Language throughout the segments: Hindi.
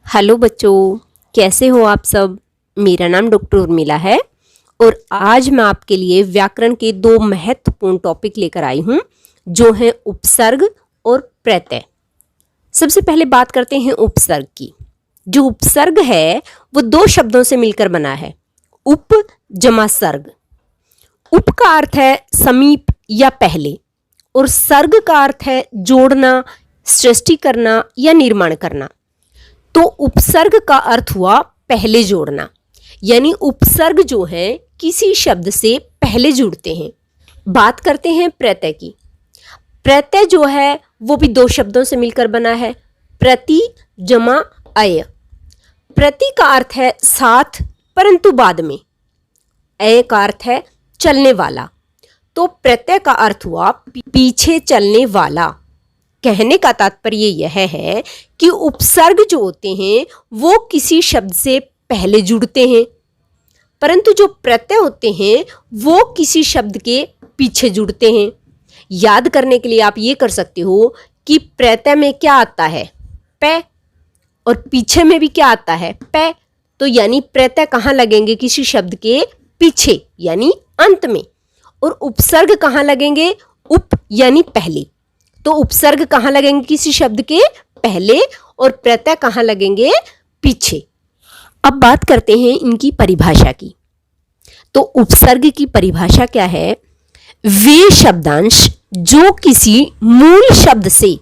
हेलो बच्चों, कैसे हो आप सब। मेरा नाम डॉक्टर उर्मिला है और आज मैं आपके लिए व्याकरण के दो महत्वपूर्ण टॉपिक लेकर आई हूँ जो हैं उपसर्ग और प्रत्यय। सबसे पहले बात करते हैं उपसर्ग की। जो उपसर्ग है वो दो शब्दों से मिलकर बना है, उप जमा सर्ग। उप का अर्थ है समीप या पहले और सर्ग का अर्थ है जोड़ना, सृष्टि करना या निर्माण करना। तो उपसर्ग का अर्थ हुआ पहले जोड़ना, यानी उपसर्ग जो है किसी शब्द से पहले जुड़ते हैं। बात करते हैं प्रत्यय की। प्रत्यय जो है वो भी दो शब्दों से मिलकर बना है, प्रति जमा अय। प्रति का अर्थ है साथ परंतु बाद में, अय का अर्थ है चलने वाला। तो प्रत्यय का अर्थ हुआ पीछे चलने वाला। कहने का तात्पर्य यह है कि उपसर्ग जो होते हैं वो किसी शब्द से पहले जुड़ते हैं, परंतु जो प्रत्यय होते हैं वो किसी शब्द के पीछे जुड़ते हैं। याद करने के लिए आप ये कर सकते हो कि प्रत्यय में क्या आता है, पे, और पीछे में भी क्या आता है, पे। तो यानी प्रत्यय कहाँ लगेंगे, किसी शब्द के पीछे यानी अंत में, और उपसर्ग कहाँ लगेंगे, उप यानी पहले। तो उपसर्ग कहाँ लगेंगे, किसी शब्द के पहले, और प्रत्यय कहाँ लगेंगे, पीछे। अब बात करते हैं इनकी परिभाषा की। तो उपसर्ग की परिभाषा क्या है, वे शब्दांश जो किसी मूल शब्द से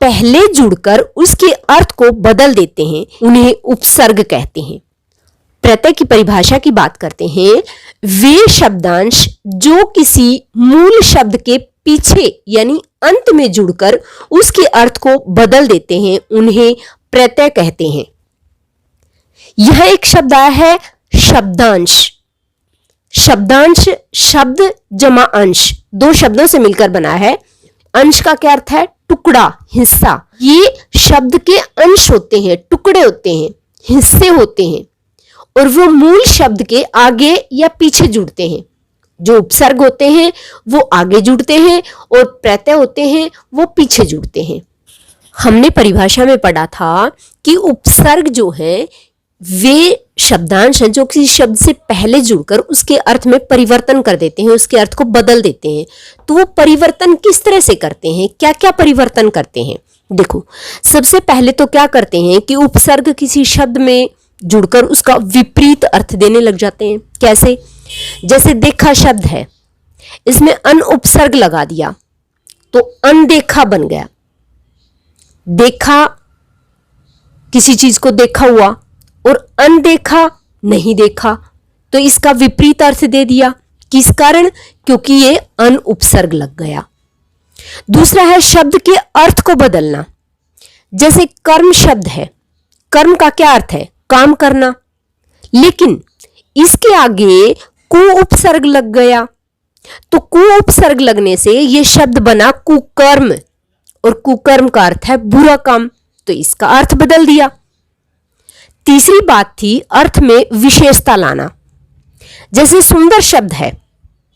पहले जुड़कर उसके अर्थ को बदल देते हैं उन्हें उपसर्ग कहते हैं। प्रत्यय की परिभाषा की बात करते हैं, वे शब्दांश जो किसी मूल शब्द के पीछे यानी अंत में जुड़कर उसके अर्थ को बदल देते हैं उन्हें प्रत्यय कहते हैं। यह एक शब्द आया है शब्दांश। शब्दांश शब्द जमा अंश, दो शब्दों से मिलकर बना है। अंश का क्या अर्थ है, टुकड़ा, हिस्सा। ये शब्द के अंश होते हैं, टुकड़े होते हैं, हिस्से होते हैं, और वो मूल शब्द के आगे या पीछे जुड़ते हैं। जो उपसर्ग होते हैं वो आगे जुड़ते हैं और प्रत्यय होते हैं वो पीछे जुड़ते हैं। हमने परिभाषा में पढ़ा था कि उपसर्ग जो है वे शब्दांश हैं जो किसी शब्द से पहले जुड़कर उसके अर्थ में परिवर्तन कर देते हैं, उसके अर्थ को बदल देते हैं। तो वो परिवर्तन किस तरह से करते हैं, क्या क्या परिवर्तन करते हैं। देखो, सबसे पहले तो क्या करते हैं कि उपसर्ग किसी शब्द में जुड़कर उसका विपरीत अर्थ देने लग जाते हैं। कैसे, जैसे देखा शब्द है, इसमें अन उपसर्ग लगा दिया तो अनदेखा बन गया। देखा, किसी चीज को देखा हुआ, और अनदेखा, नहीं देखा, तो इसका विपरीत अर्थ दे दिया। किस कारण, क्योंकि ये अन उपसर्ग लग गया। दूसरा है शब्द के अर्थ को बदलना। जैसे कर्म शब्द है, कर्म का क्या अर्थ है, काम करना, लेकिन इसके आगे कु उपसर्ग लग गया, तो कु उपसर्ग लगने से यह शब्द बना कुकर्म, और कुकर्म का अर्थ है बुरा काम, तो इसका अर्थ बदल दिया। तीसरी बात थी अर्थ में विशेषता लाना। जैसे सुंदर शब्द है,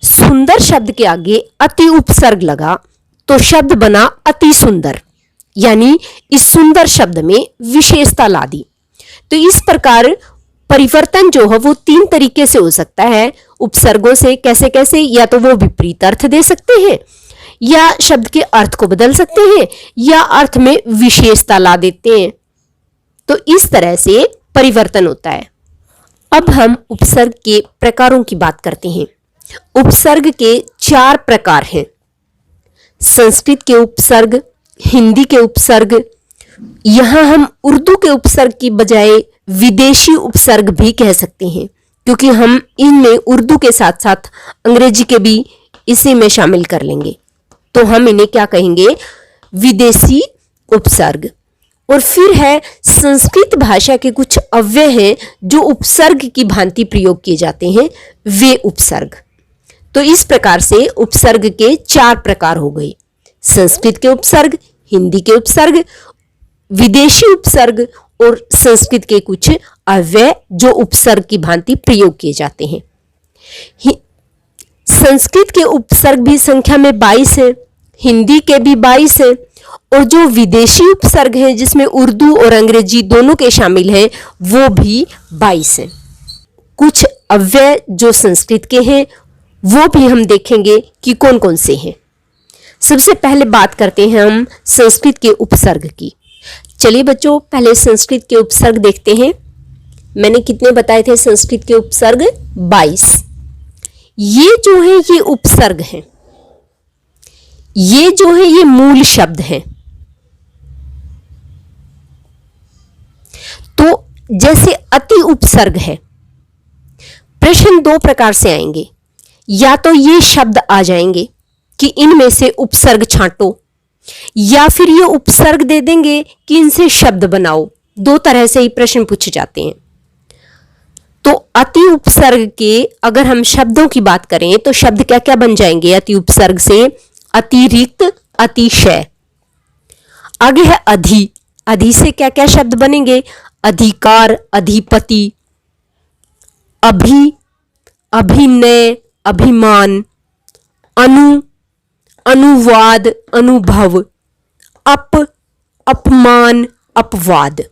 सुंदर शब्द के आगे अति उपसर्ग लगा तो शब्द बना अति सुंदर, यानी इस सुंदर शब्द में विशेषता ला दी। तो इस प्रकार परिवर्तन जो है वो तीन तरीके से हो सकता है उपसर्गों से। कैसे कैसे, या तो वो विपरीत अर्थ दे सकते हैं, या शब्द के अर्थ को बदल सकते हैं, या अर्थ में विशेषता ला देते हैं। तो इस तरह से परिवर्तन होता है। अब हम उपसर्ग के प्रकारों की बात करते हैं। उपसर्ग के चार प्रकार हैं, संस्कृत के उपसर्ग, हिंदी के उपसर्ग, यहां हम उर्दू के उपसर्ग की बजाय विदेशी उपसर्ग भी कह सकते हैं, क्योंकि हम इनमें उर्दू के साथ साथ अंग्रेजी के भी इसी में शामिल कर लेंगे। तो हम इन्हें क्या कहेंगे, विदेशी उपसर्ग। और फिर है संस्कृत भाषा के कुछ अव्यय हैं जो उपसर्ग की भांति प्रयोग किए जाते हैं, वे उपसर्ग। तो इस प्रकार से उपसर्ग के चार प्रकार हो गए, संस्कृत के उपसर्ग, हिंदी के उपसर्ग, विदेशी उपसर्ग, और संस्कृत के कुछ अव्यय जो उपसर्ग की भांति प्रयोग किए जाते हैं। संस्कृत के उपसर्ग भी संख्या में 22 है, हिंदी के भी 22 है, और जो विदेशी उपसर्ग हैं जिसमें उर्दू और अंग्रेजी दोनों के शामिल हैं वो भी 22 हैं। कुछ अव्यय जो संस्कृत के हैं वो भी हम देखेंगे कि कौन कौन से हैं। सबसे पहले बात करते हैं हम संस्कृत के उपसर्ग की। चलिए बच्चों, पहले संस्कृत के उपसर्ग देखते हैं। मैंने कितने बताए थे संस्कृत के उपसर्ग? 22। ये जो है ये उपसर्ग हैं, ये जो है ये मूल शब्द हैं। तो जैसे अति उपसर्ग है, प्रश्न दो प्रकार से आएंगे। या तो ये शब्द आ जाएंगे कि इनमें से उपसर्ग छांटो, या फिर ये उपसर्ग दे देंगे कि इनसे शब्द बनाओ। दो तरह से ही प्रश्न पूछे जाते हैं। तो अति उपसर्ग के अगर हम शब्दों की बात करें तो शब्द क्या क्या बन जाएंगे अति उपसर्ग से? अतिरिक्त, अतिशय। आगे है अधि। अधि से क्या क्या शब्द बनेंगे? अधिकार, अधिपति, अभि, अभिनय, अभिमान, अनु, अनुवाद, अनुभव, अप, अपमान, अपवाद।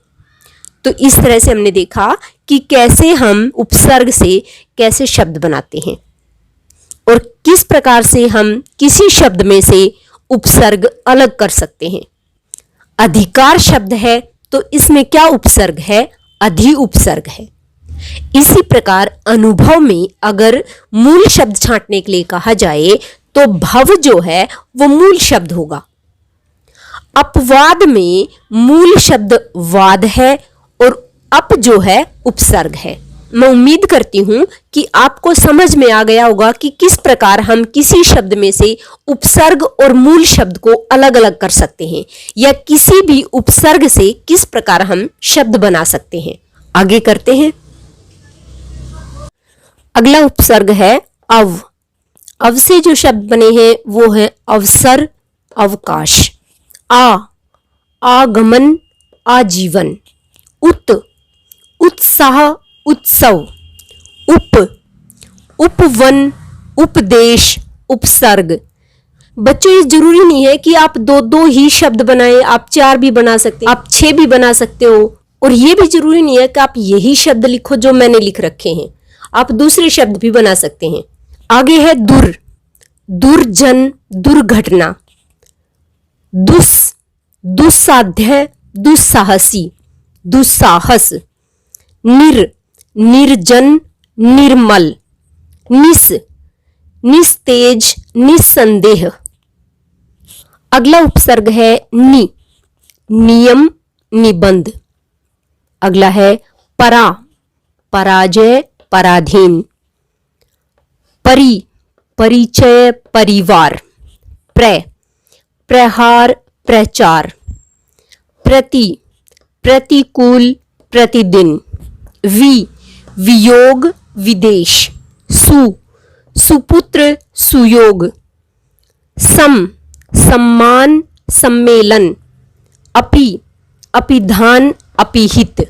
तो इस तरह से हमने देखा कि कैसे हम उपसर्ग से कैसे शब्द बनाते हैं और किस प्रकार से हम किसी शब्द में से उपसर्ग अलग कर सकते हैं। अधिकार शब्द है तो इसमें क्या उपसर्ग है? अधि उपसर्ग है। इसी प्रकार अनुभव में अगर मूल शब्द छांटने के लिए कहा जाए तो भव जो है वो मूल शब्द होगा। अपवाद में मूल शब्द वाद है और अप जो है उपसर्ग है। मैं उम्मीद करती हूं कि आपको समझ में आ गया होगा कि किस प्रकार हम किसी शब्द में से उपसर्ग और मूल शब्द को अलग अलग कर सकते हैं, या किसी भी उपसर्ग से किस प्रकार हम शब्द बना सकते हैं। आगे करते हैं। अगला उपसर्ग है अव। अव से जो शब्द बने हैं वो है अवसर, अवकाश। आ, आगमन, आजीवन। उत, उत्साह, उत्सव। उप, उपवन, उपदेश, उपसर्ग। बच्चों ये जरूरी नहीं है कि आप दो दो ही शब्द बनाएं, आप 4 भी बना सकते हैं, आप 6 भी बना सकते हो। और ये भी जरूरी नहीं है कि आप यही शब्द लिखो जो मैंने लिख रखे हैं, आप दूसरे शब्द भी बना सकते हैं। आगे है दुर, दुर्जन, दुर्घटना। दुस, दुस्साध्य, दुस्साहसी, दुस्साहस। निर, निर्जन, निर्मल। निस, निस्तेज, निस्संदेह। अगला उपसर्ग है नि, नियम, निबंध। अगला है परा, पराजय, पराधीन। परि, परिचय, परिवार। प्र, प्रहार, प्रचार। प्रति, प्रतिकूल, प्रतिदिन। वि, वियोग, विदेश। सु, सुपुत्र, सुयोग। सम, सम्मान, सम्मेलन। अपि, अपिधान, अपिहित।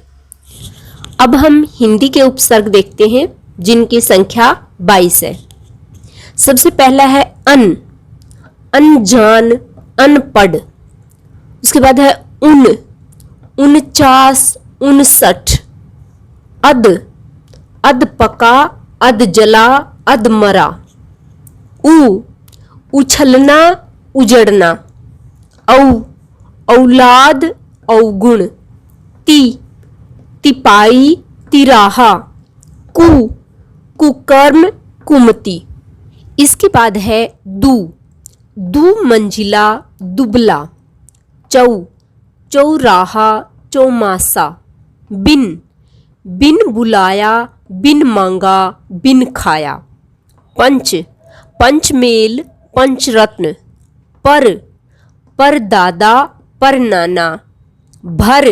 अब हम हिंदी के उपसर्ग देखते हैं जिनकी संख्या 22 है। सबसे पहला है अन, अनजान, अनपढ़। उसके बाद है उन, 49, 59। अद, अधपका, अधजला, अधमरा। उ, उछलना, उजड़ना। औ, औलाद, अवगुण। ति, तिपाई, तिराहा। कु, कुकर्म, कुमति। इसके बाद है दु, दु मंजिला, दुबला। चौ, चौराहा, चौमासा। बिन, बिन बुलाया, बिन मांगा, बिन खाया। पंच, पंचमेल, पंचरत्न। पर, परदादा, परनाना। भर,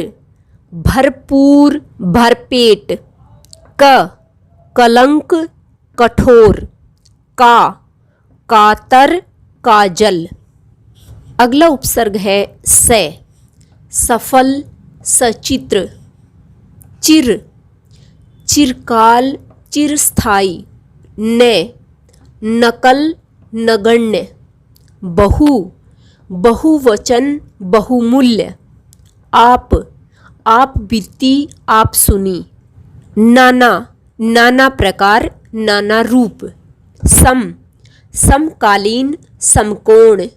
भरपूर, भरपेट। क, कलंक, कठोर। का, कातर, काजल। अगला उपसर्ग है से, सफल, सचित्र। चिर, चिरकाल, चिरस्थाई। ने, नकल, नगण्य। बहु, बहुवचन बहुमूल्य। आप बीती आप सुनी। नाना नाना प्रकार नाना रूप। समकालीन समकोण।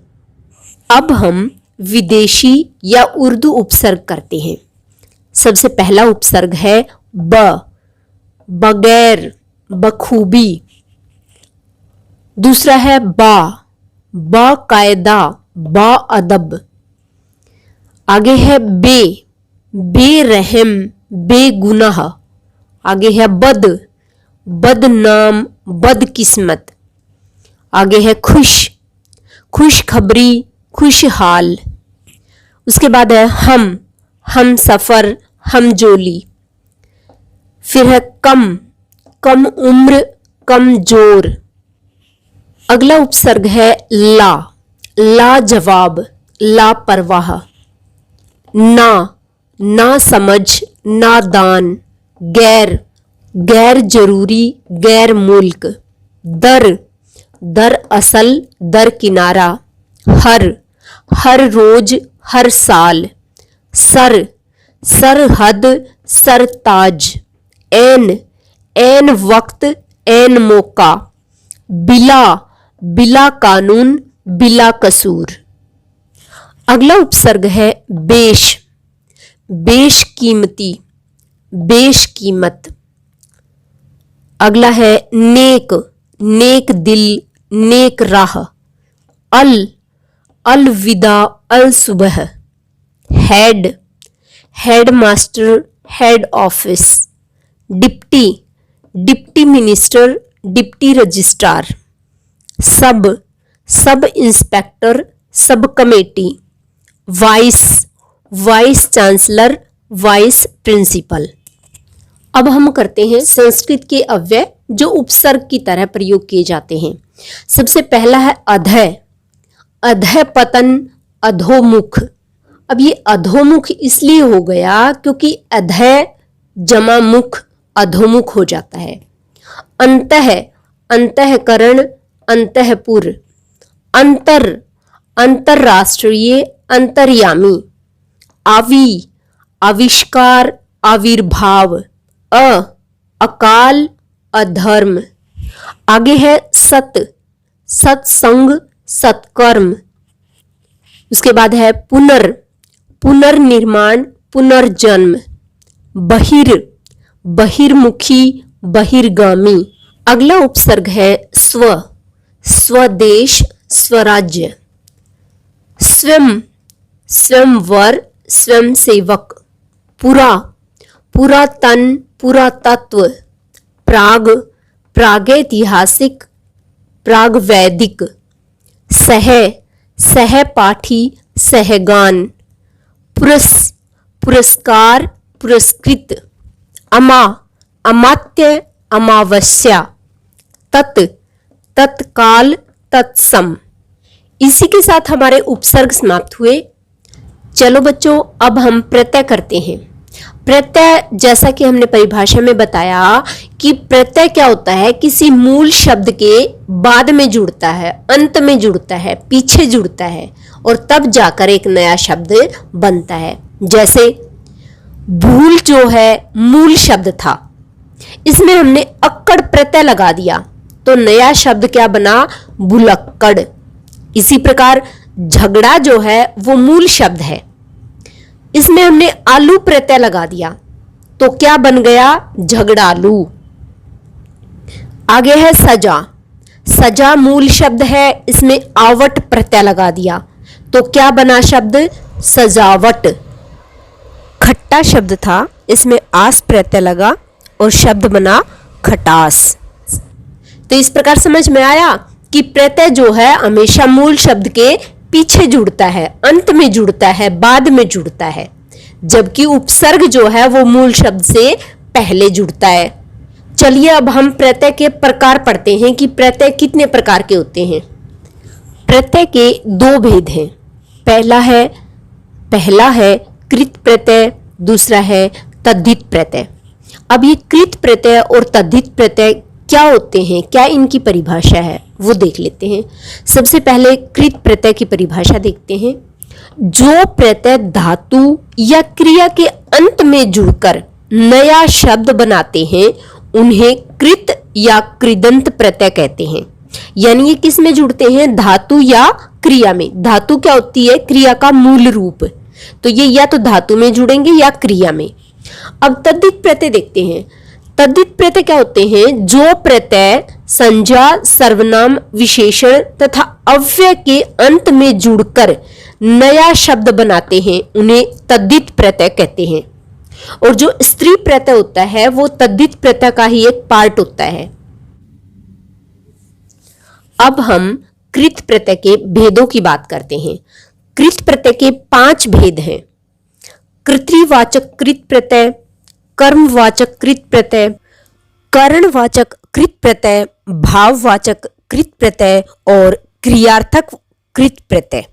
अब हम विदेशी या उर्दू उपसर्ग करते हैं। सबसे पहला उपसर्ग है बगैर बखूबी। दूसरा है बाकायदा बाअदब। आगे है बेरहम बेगुनाह। आगे है बदनाम बदकिस्मत। आगे है खुशखबरी खुशहाल। उसके बाद है हम सफर हम जोली। फिर है कम उम्र कमजोर। अगला उपसर्ग है लाजवाब लापरवाह। ना समझ नादान। गैर जरूरी गैर मुल्क। दर असल दर किनारा। हर रोज हर साल। सरहद सरताज। ऐन वक्त ऐन मौका। बिला कानून बिला कसूर। अगला उपसर्ग है बेशकीमती बेशकीमत। अगला है नेक दिल नेक राह। अलविदा अल सुबह। Head master head office. Deputy minister deputy registrar. Sub inspector sub committee. Vice chancellor vice principal. अब हम करते हैं संस्कृत के अव्यय जो उपसर्ग की तरह प्रयोग किए जाते हैं। सबसे पहला है अधः पतन अधोमुख। अब ये अधोमुख इसलिए हो गया क्योंकि अधः जमा मुख अधोमुख हो जाता है। अंतःकरण अंतःपुर। अंतरराष्ट्रीय अंतर्यामी। आविष्कार आविर्भाव। अकाल अधर्म। आगे है सत्संग सत्कर्म। उसके बाद है पुनर्निर्माण पुनर्जन्म। बहिर्मुखी बहिर्गामी। अगला उपसर्ग है स्वदेश स्वराज्य। स्वयंवर स्वयंसेवक। पुरातन पुरातत्व। प्रागैतिहासिक प्रागवैदिक। सहपाठी सहगान। पुरस्कार पुरस्कृत। अमात्य अमावस्या। तत्काल तत्सम। इसी के साथ हमारे उपसर्ग समाप्त हुए। चलो बच्चों अब हम प्रत्यय करते हैं। प्रत्यय जैसा कि हमने परिभाषा में बताया कि प्रत्यय क्या होता है, किसी मूल शब्द के बाद में जुड़ता है, अंत में जुड़ता है, पीछे जुड़ता है और तब जाकर एक नया शब्द बनता है। जैसे भूल जो है मूल शब्द था, इसमें हमने अक्कड़ प्रत्यय लगा दिया तो नया शब्द क्या बना, भुलक्कड़। इसी प्रकार झगड़ा जो है वो मूल शब्द है, इसमें हमने आलू प्रत्यय लगा दिया तो क्या बन गया, झगड़ालू। आगे है सजा मूल शब्द है, इसमें आवट प्रत्यय लगा दिया तो क्या बना शब्द, सजावट। खट्टा शब्द था, इसमें आस प्रत्यय लगा और शब्द बना खटास। तो इस प्रकार समझ में आया कि प्रत्यय जो है हमेशा मूल शब्द के पीछे जुड़ता है, अंत में जुड़ता है, बाद में जुड़ता है, जबकि उपसर्ग जो है वो मूल शब्द से पहले जुड़ता है। चलिए अब हम प्रत्यय के प्रकार पढ़ते हैं कि प्रत्यय कितने प्रकार के होते हैं। प्रत्यय के दो भेद हैं। पहला है कृत प्रत्यय, दूसरा है तद्धित प्रत्यय। अब ये कृत प्रत्यय और तद्धित प्रत्यय क्या होते हैं, क्या इनकी परिभाषा है, वो देख लेते हैं। सबसे पहले कृत प्रत्यय की परिभाषा देखते हैं। जो प्रत्यय धातु या क्रिया के अंत में जुड़कर नया शब्द बनाते हैं उन्हें कृत या कृदंत प्रत्यय कहते हैं। यानी ये किस में जुड़ते हैं, धातु या क्रिया में। धातु क्या होती है, क्रिया का मूल रूप, तो ये या तो धातु में जुड़ेंगे या क्रिया में। अब तद्धित प्रत्यय देखते हैं। तद्धित प्रत्यय क्या होते हैं, जो प्रत्यय संज्ञा, सर्वनाम, विशेषण तथा अव्यय के अंत में जुड़कर नया शब्द बनाते हैं उन्हें तद्धित प्रत्यय कहते हैं। और जो स्त्री प्रत्यय होता है वो तद्धित प्रत्यय का ही एक पार्ट होता है। अब हम कृत प्रत्यय के भेदों की बात करते हैं। कृत प्रत्यय के 5 भेद हैं। कर्तृवाचक कृत प्रत्यय, कर्मवाचक कृत प्रत्यय, करणवाचक कृत प्रत्यय, भाववाचक कृत प्रत्यय और क्रियार्थक कृत प्रत्यय।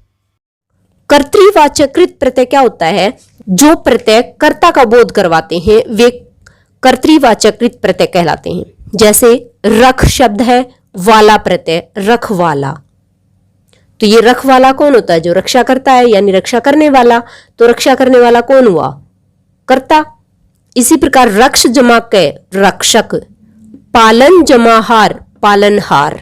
कर्तृवाचक कृत प्रत्यय क्या होता है, जो प्रत्यय कर्ता का बोध करवाते हैं वे कर्तृवाचक कृत प्रत्यय कहलाते हैं। जैसे रख शब्द है, वाला प्रत्यय, रखवाला। तो ये रखवाला कौन होता है, जो रक्षा करता है, यानी रक्षा करने वाला। तो रक्षा करने वाला कौन हुआ, कर्ता। इसी प्रकार रक्ष जमा कै, रक्षक। पालन जमा हार, पालनहार।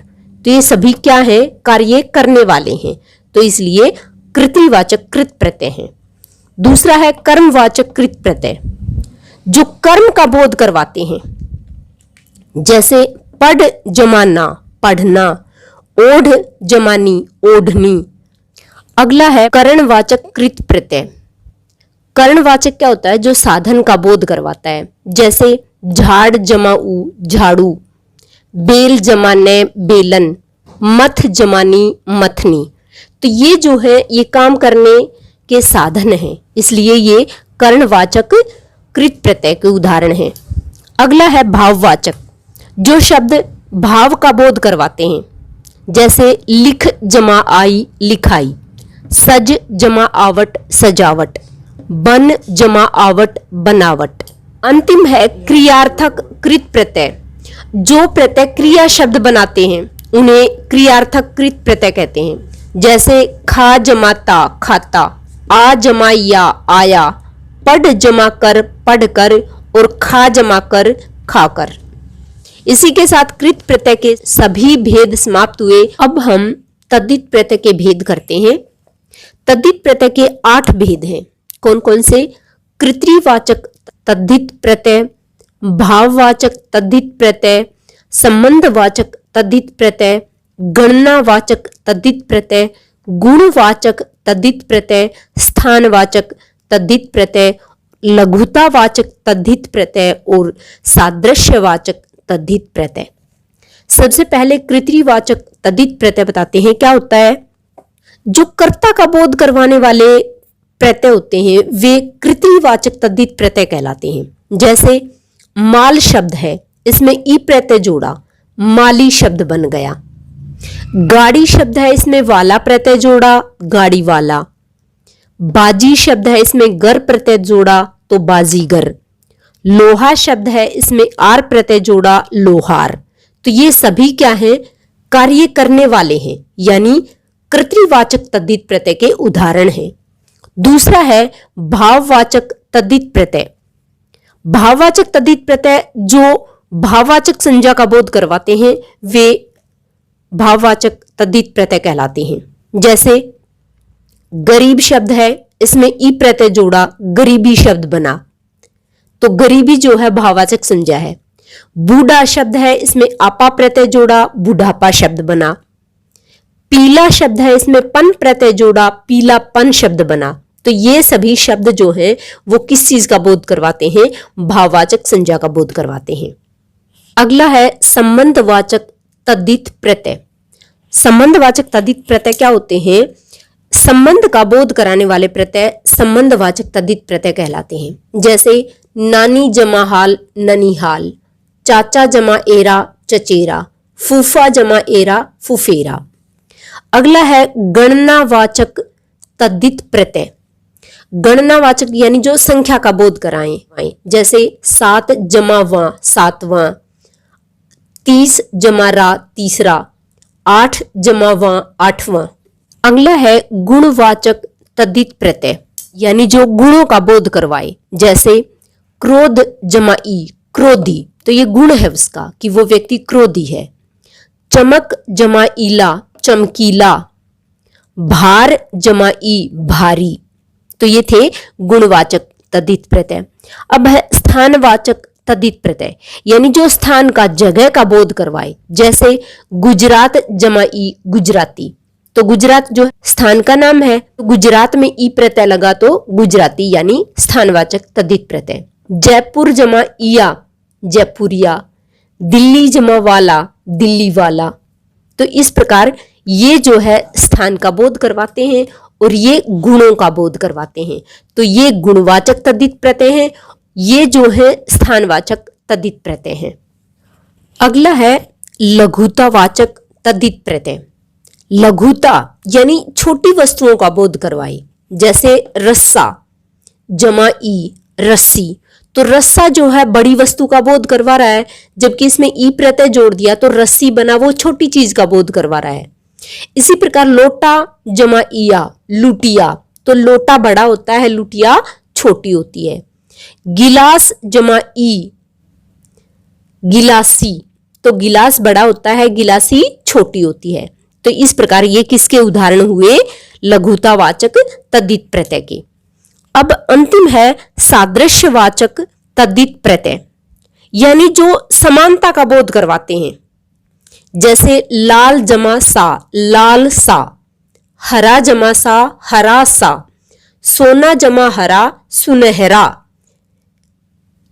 तो ये सभी क्या है, कार्य करने वाले हैं, तो इसलिए कृतवाचक कृत प्रत्यय है। दूसरा है कर्मवाचक कृत प्रत्यय, जो कर्म का बोध करवाते हैं। जैसे पढ़ जमाना, पढ़ना। ओढ़ जमानी, ओढ़नी। अगला है करणवाचक कृत प्रत्यय। करणवाचक क्या होता है, जो साधन का बोध करवाता है। जैसे झाड़ जमाऊ, झाड़ू। बेल जमाने, बेलन। मथ जमानी, मथनी। तो ये जो है ये काम करने के साधन हैं, इसलिए ये कर्णवाचक कृत प्रत्यय के उदाहरण हैं। अगला है भाववाचक, जो शब्द भाव का बोध करवाते हैं। जैसे लिख जमा आई, लिखाई। सज जमा आवट, सजावट। बन जमा आवट, बनावट। अंतिम है क्रियार्थक कृत प्रत्यय, जो प्रत्यय क्रिया शब्द बनाते हैं उन्हें क्रियार्थक कृत प्रत्यय कहते हैं। जैसे खा जमा ता, खाता। आ जमा या, आया। पढ़ जमा कर, पढ़कर। और खा जमा कर, खाकर। इसी के साथ कृत प्रत्यय के सभी भेद समाप्त हुए। अब हम तद्धित प्रत्यय के भेद करते हैं। तद्धित प्रत्यय के 8 भेद हैं। कौन कौन से, कर्तृवाचक तद्धित प्रत्यय, भाववाचक तद्धित प्रत्यय, संबंधवाचक तद्धित प्रत्यय, गणनावाचक तद्धित प्रत्यय, गुणवाचक तद्धित प्रत्यय, स्थानवाचक तद्धित प्रत्यय, लघुतावाचक तद्धित प्रत्यय और सादृश्यवाचक तद्धित प्रत्यय। सबसे पहले कर्तृवाचक तद्धित प्रत्यय बताते हैं क्या होता है। जो कर्ता का बोध करवाने वाले प्रत्यय होते हैं वे कर्तृवाचक तद्धित प्रत्यय कहलाते हैं। जैसे माल शब्द है, इसमें ई प्रत्यय जोड़ा, माली शब्द बन गया। गाड़ी शब्द है, इसमें वाला प्रत्यय जोड़ा, गाड़ी वाला। बाजी शब्द है, इसमें गर प्रत्यय जोड़ा तो बाजीगर। लोहा शब्द है, इसमें आर प्रत्यय जोड़ा, लोहार। तो ये सभी क्या है, कार्य करने वाले हैं, यानी कर्तृवाचक तद्धित प्रत्यय के उदाहरण हैं। दूसरा है भाववाचक तद्धित प्रत्यय। भाववाचक तद्धित प्रत्यय जो भाववाचक संज्ञा का बोध करवाते हैं वे भाववाचक तद्धित प्रत्यय कहलाते हैं। जैसे गरीब शब्द है, इसमें ई प्रत्यय जोड़ा, गरीबी शब्द बना, तो गरीबी जो है भाववाचक संज्ञा है। बूढ़ा शब्द है, इसमें आपा प्रत्यय जोड़ा, बुढ़ापा शब्द बना। पीला शब्द है, इसमें पन प्रत्यय जोड़ा, पीलापन शब्द बना। तो ये सभी शब्द जो हैं वो किस चीज का बोध करवाते हैं, भाववाचक संज्ञा का बोध करवाते हैं। अगला है संबंधवाचक तद्धित प्रत्यय। संबंधवाचक तद्धित प्रत्यय क्या होते हैं, संबंध का बोध कराने वाले प्रत्यय संबंधवाचक तद्धित प्रत्यय कहलाते हैं। जैसे नानी जमा हाल, ननिहाल। चाचा जमा एरा, चचेरा। फूफा जमा एरा, फुफेरा। अगला है गणनावाचक तद्धित प्रत्यय। गणनावाचक यानी जो संख्या का बोध कराएं। जैसे 7 जमा वां, सातवां। 30 जमा रा तीसरा, 8 जमा वां आठवां। अगला है गुणवाचक तद्धित प्रत्यय, यानी जो गुणों का बोध करवाए। जैसे क्रोध जमा ई, क्रोधी, तो ये गुण है उसका कि वो व्यक्ति क्रोधी है। चमक जमा ईला, चमकीला। भार जमा ई, भारी, तो ये थे गुणवाचक तद्धित प्रत्यय। अब है स्थानवाचक तद्धित प्रत्यय, यानी जो स्थान का, जगह का बोध करवाए। जैसे गुजरात जमा ई, गुजराती, तो गुजरात जो स्थान का नाम है, तो गुजरात में ई प्रत्यय लगा तो गुजराती यानी स्थानवाचक तद्धित प्रत्यय। जयपुर जमा इया, जयपुरिया। दिल्ली जमा वाला, दिल्ली वाला। तो इस प्रकार ये जो है स्थान का बोध करवाते हैं और ये गुणों का बोध करवाते हैं। तो ये गुणवाचक तद्धित प्रत्यय हैं, ये जो है स्थानवाचक तद्धित प्रत्यय हैं। अगला है लघुतावाचक तद्धित प्रत्यय। लघुता यानी छोटी वस्तुओं का बोध करवाए। जैसे रस्सा जमा ई, रस्सी, तो रस्सा जो है बड़ी वस्तु का बोध करवा रहा है, जबकि इसमें ई प्रत्यय जोड़ दिया तो रस्सी बना वो छोटी चीज का बोध करवा रहा है। इसी प्रकार लोटा जमा इया, लुटिया, तो लोटा बड़ा होता है, लुटिया छोटी होती है। गिलास जमा ई, गिलासी, तो गिलास बड़ा होता है, गिलासी छोटी होती है। तो इस प्रकार ये किसके उदाहरण हुए? लघुतावाचक तद्धित प्रत्यय के। अब अंतिम है सादृश्यवाचक तद्धित प्रत्यय, यानी जो समानता का बोध करवाते हैं। जैसे लाल जमा सा, लाल सा। हरा जमा सा, हरा सा। सोना जमा हरा, सुनहरा।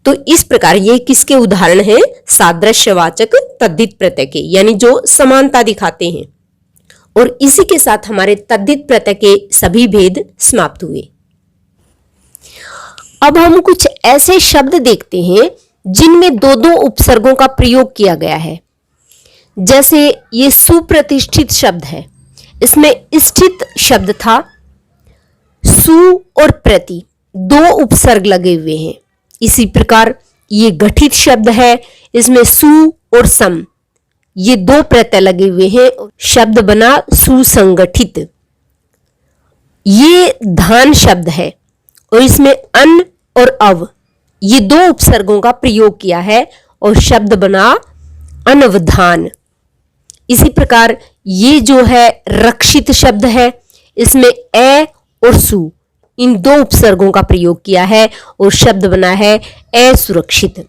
तो इस प्रकार ये किसके उदाहरण हैं? सादृश्यवाचक तद्धित प्रत्यय के, यानी जो समानता दिखाते हैं। और इसी के साथ हमारे तद्धित प्रत्यय के सभी भेद समाप्त हुए। अब हम कुछ ऐसे शब्द देखते हैं जिनमें दो दो उपसर्गों का प्रयोग किया गया है। जैसे ये सुप्रतिष्ठित शब्द है, इसमें स्थित शब्द था। सु और प्रति दो उपसर्ग लगे हुए हैं। इसी प्रकार ये गठित शब्द है, इसमें सु और सम ये दो प्रत्यय लगे हुए हैं, शब्द बना सुसंगठित। ये धान शब्द है और इसमें अन और अव ये दो उपसर्गों का प्रयोग किया है और शब्द बना अनवधान। इसी प्रकार ये जो है रक्षित शब्द है, इसमें ए और सु इन दो उपसर्गों का प्रयोग किया है और शब्द बना है असुरक्षित।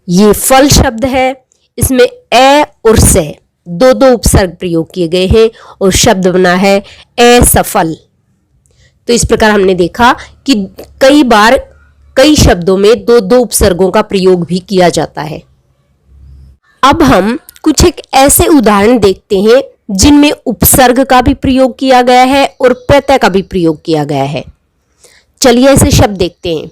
ये फल शब्द है, इसमें ए और से दो दो उपसर्ग प्रयोग किए गए हैं और शब्द बना है असफल। तो इस प्रकार हमने देखा कि कई बार कई शब्दों में दो दो उपसर्गों का प्रयोग भी किया जाता है। अब हम कुछ एक ऐसे उदाहरण देखते हैं जिनमें उपसर्ग का भी प्रयोग किया गया है और प्रत्यय का भी प्रयोग किया गया है। चलिए ऐसे शब्द देखते हैं।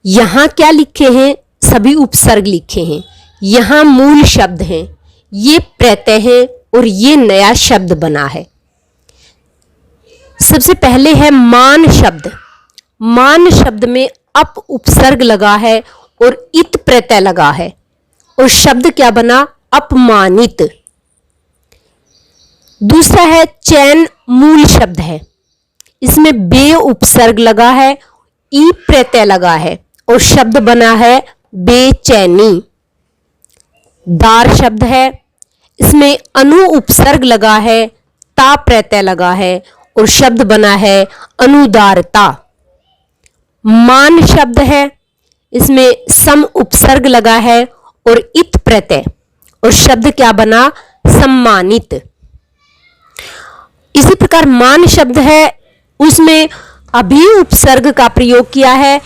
यहां क्या लिखे हैं? सभी उपसर्ग लिखे हैं। यहां मूल शब्द हैं, ये प्रत्यय है और ये नया शब्द बना है। सबसे पहले है मान शब्द। मान शब्द में अप उपसर्ग लगा है और इत प्रत्यय लगा है और शब्द क्या बना? अपमानित। दूसरा है चैन। मूल शब्द है, इसमें बे उपसर्ग लगा है, ई प्रत्यय लगा है और शब्द बना है बेचैनी। दार शब्द है, इसमें अनु उपसर्ग लगा है, ता प्रत्यय लगा है और शब्द बना है अनुदारता। मान शब्द है, इसमें सम उपसर्ग लगा है और इत प्रत्यय और शब्द क्या बना? सम्मानित। इसी प्रकार मान शब्द है, उसमें अभी उपसर्ग का प्रयोग किया है,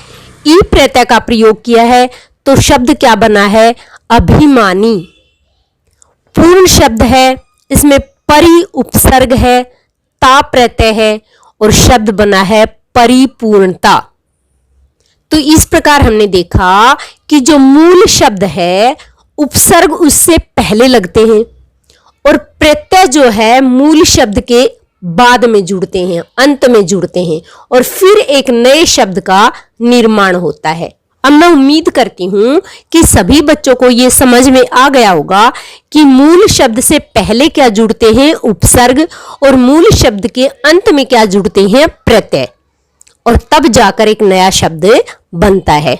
ई प्रत्यय का प्रयोग किया है तो शब्द क्या बना है? अभिमानी। पूर्ण शब्द है, इसमें परि उपसर्ग है, ता प्रत्यय है और शब्द बना है परिपूर्णता। तो इस प्रकार हमने देखा कि जो मूल शब्द है उपसर्ग उससे पहले लगते हैं और प्रत्यय जो है मूल शब्द के बाद में जुड़ते हैं, अंत में जुड़ते हैं और फिर एक नए शब्द का निर्माण होता है। अब मैं उम्मीद करती हूँ कि सभी बच्चों को ये समझ में आ गया होगा कि मूल शब्द से पहले क्या जुड़ते हैं उपसर्ग और मूल शब्द के अंत में क्या जुड़ते हैं प्रत्यय, और तब जाकर एक नया शब्द बनता है।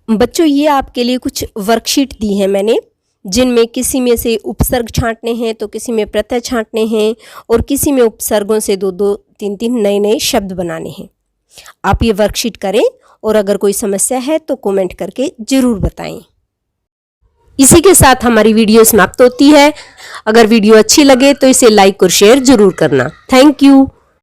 बच्चों, ये आपके लिए कुछ वर्कशीट दी है मैंने, जिनमें किसी में से उपसर्ग छांटने हैं तो किसी में प्रत्यय छांटने हैं और किसी में उपसर्गों से 2-2, 3-3 नए नए शब्द बनाने हैं। आप ये वर्कशीट करें और अगर कोई समस्या है तो कमेंट करके जरूर बताएं। इसी के साथ हमारी वीडियो समाप्त होती है। अगर वीडियो अच्छी लगे तो इसे लाइक और शेयर जरूर करना। Thank you.